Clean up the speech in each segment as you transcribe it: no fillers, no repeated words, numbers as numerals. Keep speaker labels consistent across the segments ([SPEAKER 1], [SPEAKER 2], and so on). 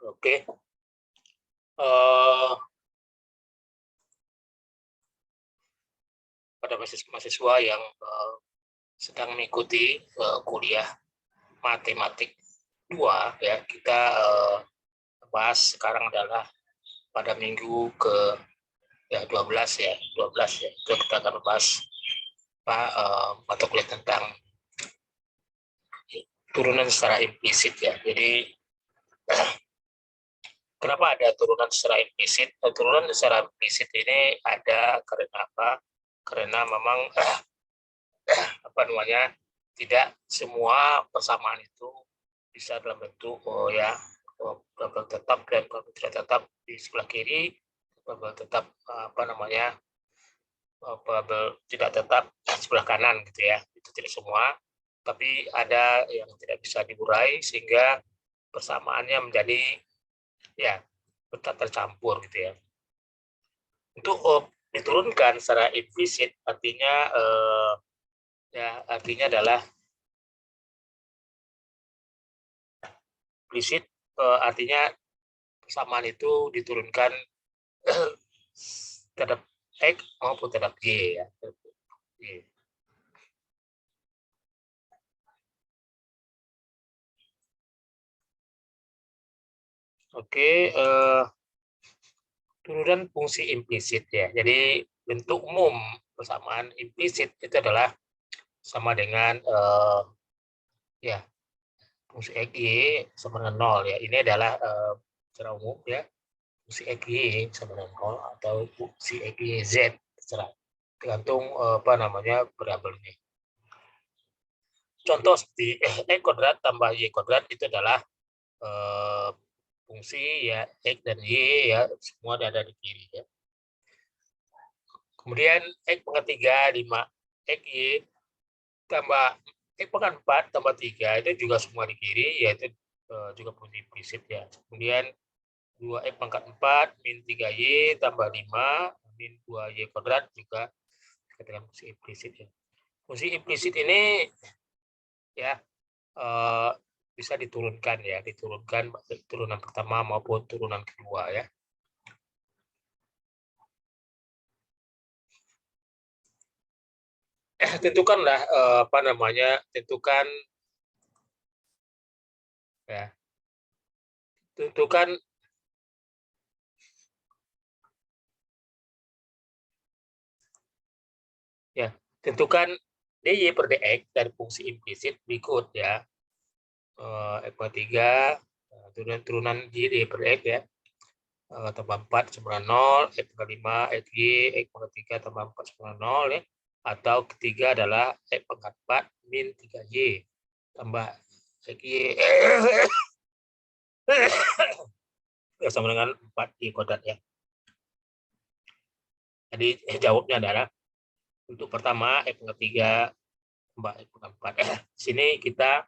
[SPEAKER 1] Oke. Eh, pada mahasiswa yang sedang mengikuti kuliah matematik 2 ya, kita bahas sekarang adalah pada minggu ke 12 ya, 12 ya. Itu kita akan bahas mata kuliah tentang turunan secara implisit ya. Jadi kenapa ada turunan secara implisit? Turunan secara implisit ini ada karena apa? Karena memang apa namanya, tidak semua persamaan itu bisa dalam bentuk double tetap dan double tidak tetap di sebelah kiri, double tetap apa namanya, double tidak tetap di sebelah kanan gitu ya. Itu tidak semua, tapi ada yang tidak bisa diurai sehingga persamaannya menjadi ya tercampur gitu ya. Untuk diturunkan secara implisit artinya artinya adalah implisit artinya persamaan itu diturunkan terhadap X maupun terhadap Y ya. Oke, turunan fungsi implisit ya. Jadi bentuk umum persamaan implisit itu adalah sama dengan ya fungsi X Y sama dengan 0 ya. Ini adalah secara umum ya, fungsi X Y sama dengan 0 atau fungsi X Y Z tergantung apa namanya variabelnya. Contoh seperti X kuadrat tambah Y kuadrat itu adalah fungsi ya X dan Y ya, semua ada di kiri ya. Kemudian X pangkat 3, 5, X Y tambah X pangkat 4 tambah 3 itu juga semua di kiri, yaitu juga fungsi implisit ya. Kemudian 2X pangkat 4 min 3Y tambah 5 min 2Y kuadrat juga dengan fungsi implisit ya. Fungsi implisit ini ya bisa diturunkan ya, diturunkan turunan pertama maupun turunan kedua ya. Tentukanlah apa namanya, tentukan ya, tentukan ya, tentukan dy per dx dari fungsi implisit berikut ya. X pangkat 3 turunan dy per dx ya, tambah 4 sama 0, X pangkat 5 X Y X pangkat 3 tambah 4 sama 0 ya. Atau ketiga adalah X pangkat 4 min 3Y tambah X Y sama dengan 4Y kuadrat ya. Jadi jawabnya adalah untuk pertama X pangkat 3 tambah X pangkat 4. Sini kita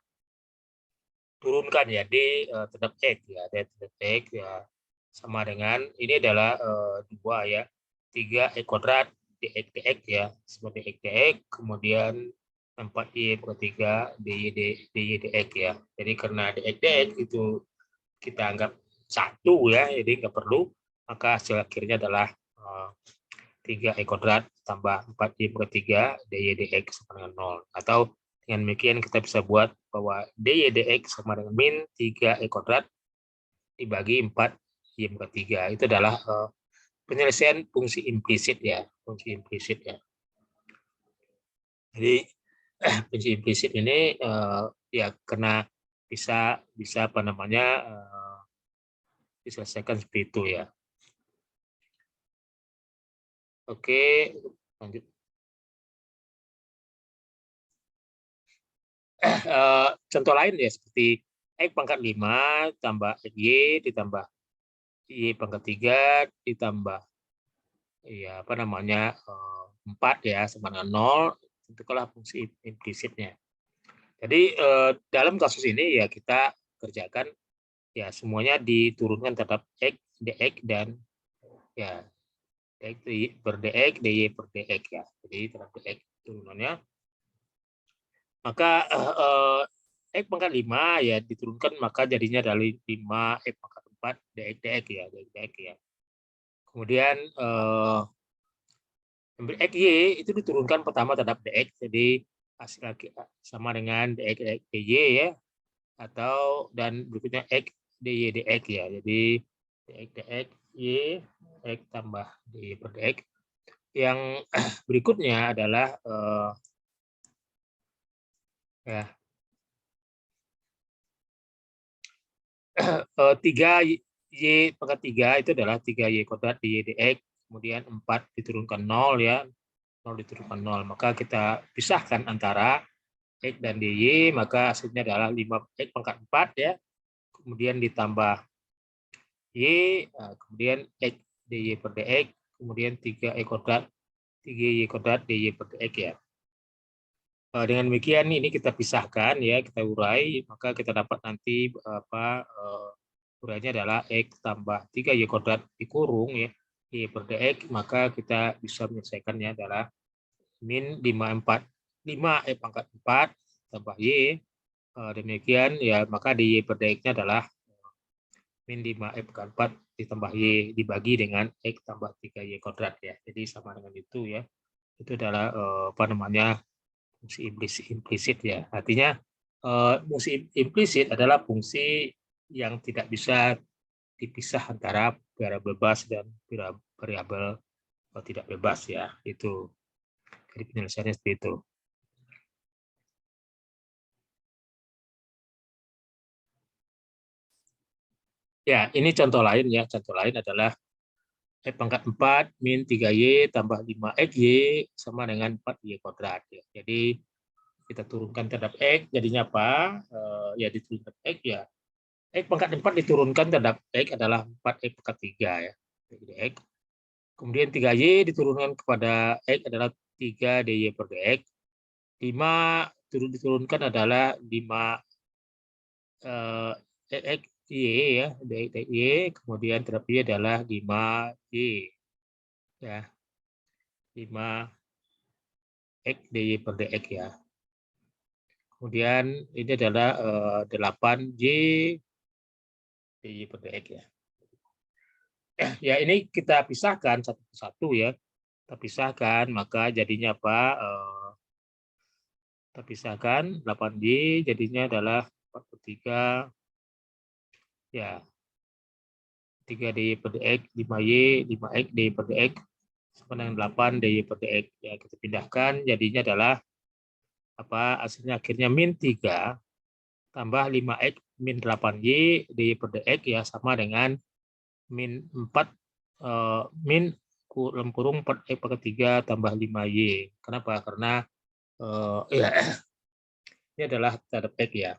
[SPEAKER 1] turunkan ya D terhadap X ya, D terhadap X ya sama dengan ini adalah 2 ya, 3X kuadrat dx dx ya, seperti X dx, kemudian 4Y per 3 dy dx ya. Jadi karena dx dx itu kita anggap satu ya, jadi nggak perlu, maka hasil akhirnya adalah 3x kuadrat tambah 4y per 3 dy dx sama dengan 0. Atau dengan demikian kita bisa buat bahwa dy dx sama dengan min 3x kuadrat dibagi 4y per 3. Itu adalah penyelesaian fungsi implisit ya, fungsi implisit ya. Jadi fungsi implisit ini ya karena bisa apa namanya diselesaikan seperti itu ya. Oke, lanjut. Contoh lain ya seperti X pangkat 5 tambah Y ditambah Y pangkat 3 ditambah ya apa namanya 4 ya sama dengan 0, tentukanlah fungsi implisitnya. Jadi dalam kasus ini ya kita kerjakan ya semuanya diturunkan terhadap X, dx dan ya X per dx, dy per dx ya. Jadi terhadap dx turunannya. Maka X pangkat 5 ya diturunkan maka jadinya dari 5 X pangkat 4 dx ya, dx ya. Kemudian X Y itu diturunkan pertama terhadap dx, jadi hasil sama dengan dx dy ya, atau dan berikutnya X dy dx ya. Jadi dx dx y X tambah dy per dx. Yang berikutnya adalah ya 3 Y pangkat 3 itu adalah 3 Y kuadrat dy dx, kemudian 4 diturunkan 0 ya, 0 diturunkan 0. Maka kita pisahkan antara X dan dy, maka hasilnya adalah 5X pangkat 4 ya, kemudian ditambah Y, kemudian X dy per dx, kemudian 3Y kuadrat dy per dx ya. Dengan demikian ini kita pisahkan ya, kita urai, maka kita dapat nanti urainya adalah X tambah 3Y kuadrat dikurung ya, Y per dx, maka kita bisa menyelesaikannya adalah min 5 pangkat 4 tambah Y. Demikian ya, maka di Y per dx-nya adalah min 5 pangkat 4 ditambah Y dibagi dengan X tambah 3Y kuadrat ya. Jadi sama dengan itu ya. Itu adalah fungsi implisit ya. Artinya fungsi implisit adalah fungsi yang tidak bisa dipisah antara variabel bebas dan variabel tidak bebas ya. Itu. Jadi penyelesaiannya seperti itu. Ya, ini contoh lain ya. Contoh lain adalah X pangkat 4 min 3Y tambah 5XY sama dengan 4Y kuadrat. Ya. Jadi kita turunkan terhadap X, jadinya apa? Ya diturunkan X ya. X pangkat 4 diturunkan terhadap X adalah 4X pangkat 3 ya. X. Kemudian 3Y diturunkan kepada X adalah 3 dy per dx. 5 diturunkan adalah 5 X Y ya, dx Y, kemudian terhadap Y adalah 5Y ya. 5 X dy per dx ya. Kemudian ini adalah 8Y dy per dx ya. Ya ini kita pisahkan satu persatu ya. Kita pisahkan, maka jadinya apa? Kita pisahkan 8Y jadinya adalah 43 ya. 3 dy per dx, 5Y, 5X dy per dx sama dengan 8 dy per dx. Ya, kita pindahkan jadinya adalah apa? Hasilnya akhirnya min 3 tambah 5X min 8Y dy per dx ya sama dengan min 4 min dalam kurung 4X per 3 tambah 5Y. Kenapa? Karena ya ini adalah terhadap X ya.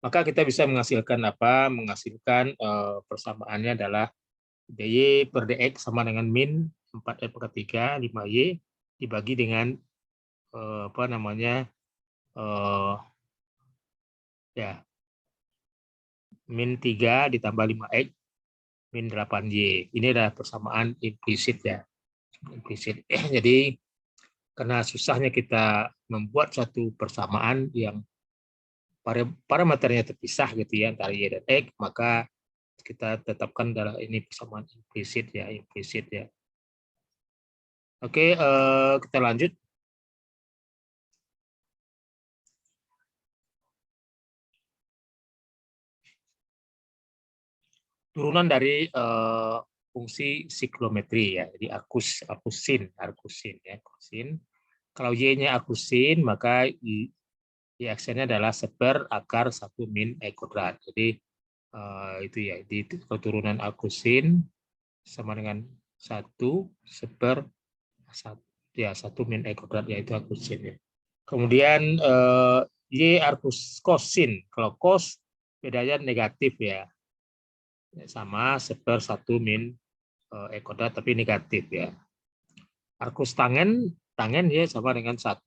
[SPEAKER 1] Maka kita bisa menghasilkan apa? Menghasilkan persamaannya adalah dy per dx sama dengan min 4X per 3 5Y dibagi dengan apa namanya? Ya min 3 ditambah 5X min 8Y. Ini adalah persamaan implisit ya. Implisit. Jadi karena susahnya kita membuat suatu persamaan yang parameternya terpisah gitu ya antara Y dan X, maka kita tetapkan adalah ini persamaan implisit ya, implisit ya. Oke, kita lanjut. Turunan dari fungsi siklometri ya. Jadi arkusin ya, arkusin. Kalau Y-nya arkusin, maka Y-aksennya adalah seper akar 1 min E kuadrat. Jadi itu ya, di turunan arkusin sama dengan 1 seper 1 ya 1 min E kuadrat, yaitu arkusin ya. Kemudian Y arkus kosin. Kalau kos bedanya negatif ya. Sama seper 1 min E kuadrat tapi negatif ya. Arkus tangen ya sama dengan 1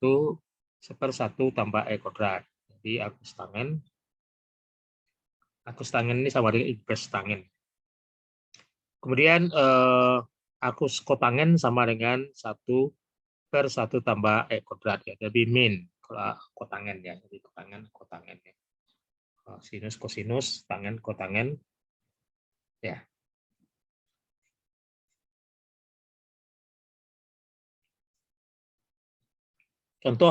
[SPEAKER 1] seper 1 tambah E kuadrat. Jadi arkus tangen ini sama dengan inverse tangen. Kemudian arkus kotangen sama dengan 1 per 1 tambah E kuadrat ya. Jadi min. kotangen ya. Jadi kotangen ya. Sinus kosinus tangen kotangen ya. Contoh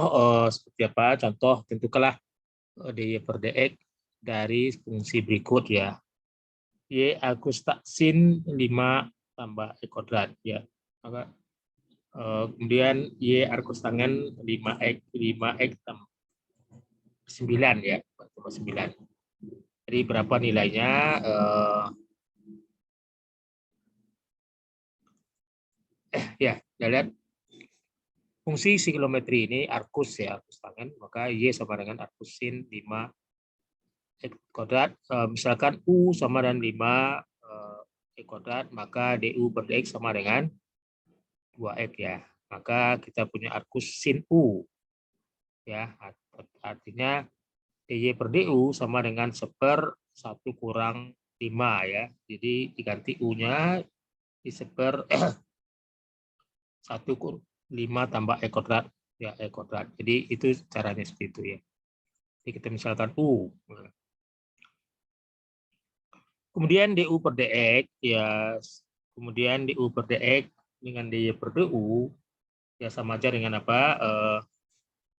[SPEAKER 1] seperti apa? Contoh tentukanlah dy per dx dari fungsi berikut ya. Y Agus tak sin 5 tambah E kuadrat ya. Maka kemudian Y Agus tangen 5x tambah 9 ya. Tambah 9. Jadi berapa nilainya? Ya, kita lihat fungsi siklometri ini arkus ya, arkus tangen, maka Y sama dengan arkus sin 5 X kuadrat. Misalkan U sama dengan 5 X kuadrat, maka DU per DX sama dengan 2X ya. Maka kita punya arkus sin U. Ya, artinya DY per DU sama dengan 1/1 kurang 5 ya. Jadi diganti U-nya di 1/5 tambah E kuadrat ya, E kuadrat. Jadi itu caranya seperti itu ya. Jadi kita misalkan U. Kemudian DU per DX ya, kemudian DU per DX dengan DY per DU ya sama aja dengan apa?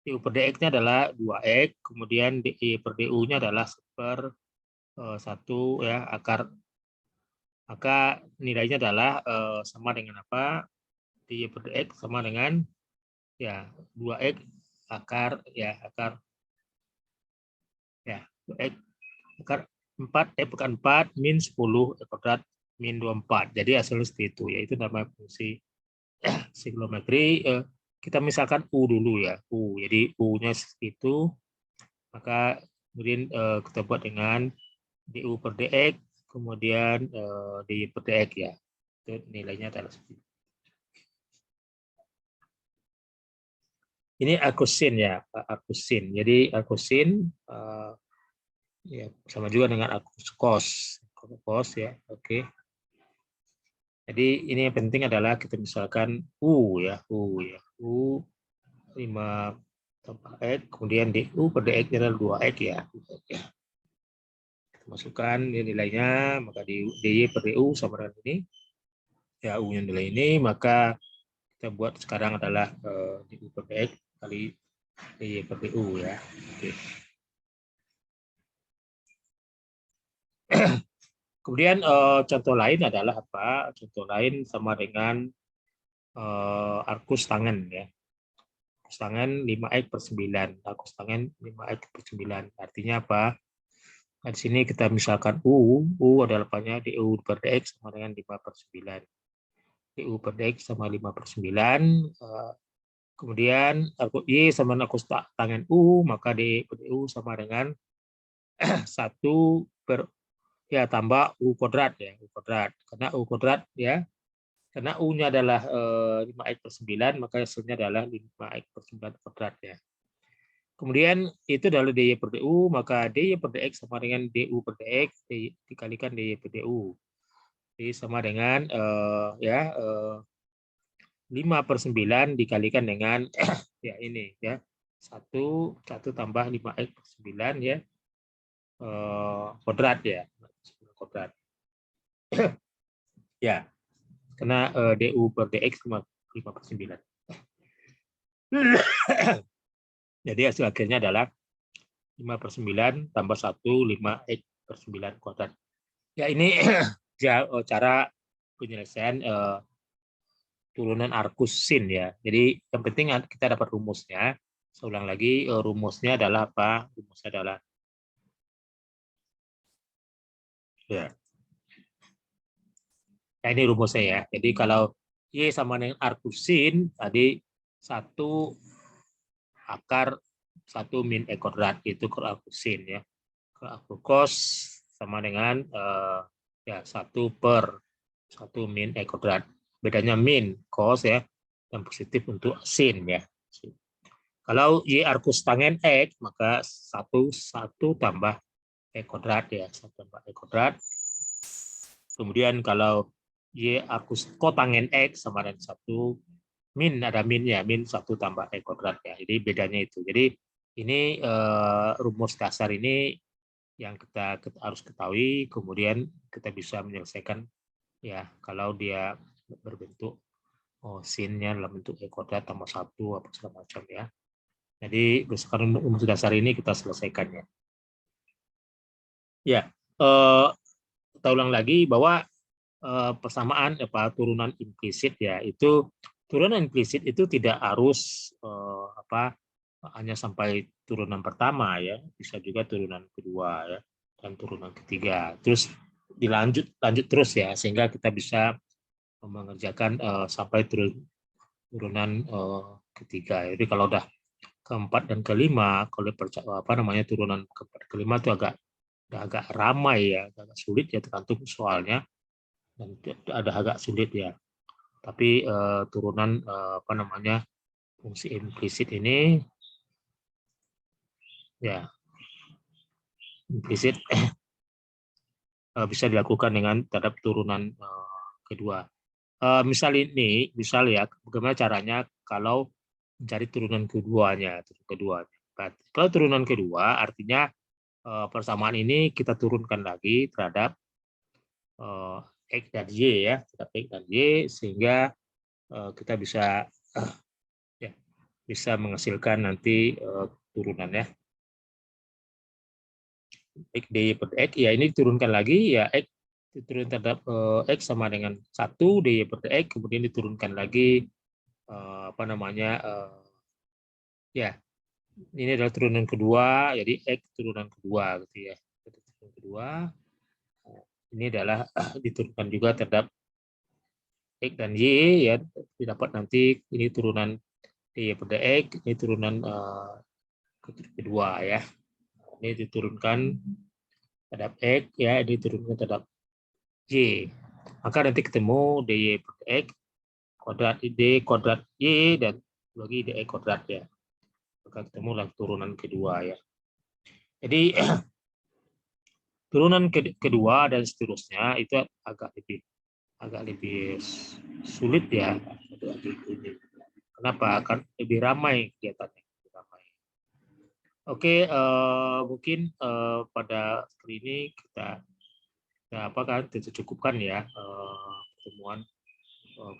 [SPEAKER 1] DU per DX-nya adalah 2X, kemudian DY per DU-nya adalah 1/1 ya, akar, maka nilainya adalah sama dengan apa? DY per DX sama dengan ya 2X akar ya, akar ya 2X akar 4 pekar 4 min 10 kuadrat min 24. Jadi hasilnya seperti itu, yaitu namanya fungsi siklometri. Kita misalkan U dulu ya, U. Jadi U-nya itu, maka kemudian kita buat dengan DU per DX, kemudian DY per DX ya. Itu nilainya adalah seperti itu. Ini arkusin ya, arkusin. Jadi arkusin ya sama juga dengan arkus cos ya. Oke. Jadi ini yang penting adalah kita misalkan U ya, U 5 tambah X, kemudian DU per DX adalah 2X ya. Kita masukkan nilainya, maka DY per DU sama dengan ini. Ya, U-nya nilai ini, maka kita buat sekarang adalah DU per DX kali DY per DU ya. Oke. Kemudian contoh lain adalah apa? Contoh lain sama dengan arkus tangen ya. Arkus tangen 5X per 9. Arkus tangen 5X per 9. Artinya apa? Nah, di sini kita misalkan U adalah apanya? DU per DX sama dengan 5 per 9. DU per DX sama 5 per 9. Kemudian Y sama dengan arkus tangen U, maka D per DU sama dengan 1 per ya tambah U kuadrat ya, U kuadrat. Karena U kuadrat ya, karena U-nya adalah 5X per 9, maka hasilnya adalah 5X per 9 kuadrat ya. Kemudian itu adalah DY per DU, maka DY per DX sama dengan DU per DX dikalikan DY per DU. Jadi sama dengan 5 per 9 dikalikan dengan ya ini ya, 1 tambah 5X per 9 ya, kuadrat ya, kuadrat. Ya, karena DU per DX 5 per 9. Jadi hasil akhirnya adalah 5 per 9 tambah 1, 5X per 9 kuadrat. Ya, ini cara penyelesaian turunan arkus sin ya. Jadi yang penting kita dapat rumusnya. Saya ulang lagi, rumusnya adalah apa? Rumusnya adalah ya. Nah, ini rumusnya ya. Jadi kalau Y sama dengan arkus sin, tadi 1 akar 1 min E kuadrat, itu arkus sin ya. Arkus cos sama dengan ya 1 per 1 min E kuadrat. Bedanya min, cos ya, yang positif untuk sin ya. Kalau Y arkus tangen X, maka 1 tambah E kuadrat ya, 1 tambah E kuadrat. Kemudian kalau Y arkus kotangen X sama dengan 1 min, ada min ya, min 1 tambah E kuadrat ya. Jadi bedanya itu. Jadi Ini rumus dasar ini yang kita harus ketahui, kemudian kita bisa menyelesaikan ya kalau dia berbentuk sin-nya dalam bentuk E kuadrat tambah 1 apa segala macam ya. Jadi berdasarkan rumus dasar ini kita selesaikannya. Ya, kita ulang lagi bahwa persamaan turunan implisit ya, itu turunan implisit itu tidak harus hanya sampai turunan pertama ya, bisa juga turunan kedua ya dan turunan ketiga. Terus lanjut terus ya, sehingga kita bisa mengerjakan sampai turunan ketiga. Jadi kalau udah keempat dan kelima, kalau turunan keempat kelima itu agak ramai ya, agak sulit ya, tergantung soalnya dan ada agak sulit ya. Tapi turunan fungsi implisit ini ya implisit bisa dilakukan dengan terhadap turunan kedua. Misal ya, bagaimana caranya kalau mencari turunan keduanya. Kalau turunan kedua, artinya persamaan ini kita turunkan lagi terhadap X dan Y ya, terhadap X dan Y, sehingga kita bisa ya, bisa menghasilkan nanti turunan ya. X dy per X, ya ini diturunkan lagi ya, X diturunkan terhadap X sama dengan 1 dy per X, kemudian diturunkan lagi ya ini adalah turunan kedua, jadi X turunan kedua gitu ya. Turunan kedua ini adalah diturunkan juga terhadap X dan Y ya, didapat nanti ini turunan dy per X, ini turunan kedua ya. Ini diturunkan terhadap X ya, ini diturunkan terhadap Y. Maka nanti ketemu dy per X kuadrat d kuadrat Y dan bagi dy kuadrat ya. Maka ketemu lah turunan kedua ya. Jadi turunan kedua dan seterusnya itu agak lebih sulit ya. Kenapa? Kan lebih ramai kegiatannya. Oke, mungkin pada kali ini kita cukupkan ya pertemuan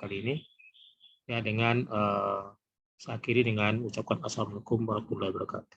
[SPEAKER 1] kali ini ya, dengan saya akhiri dengan ucapkan assalamualaikum warahmatullahi wabarakatuh.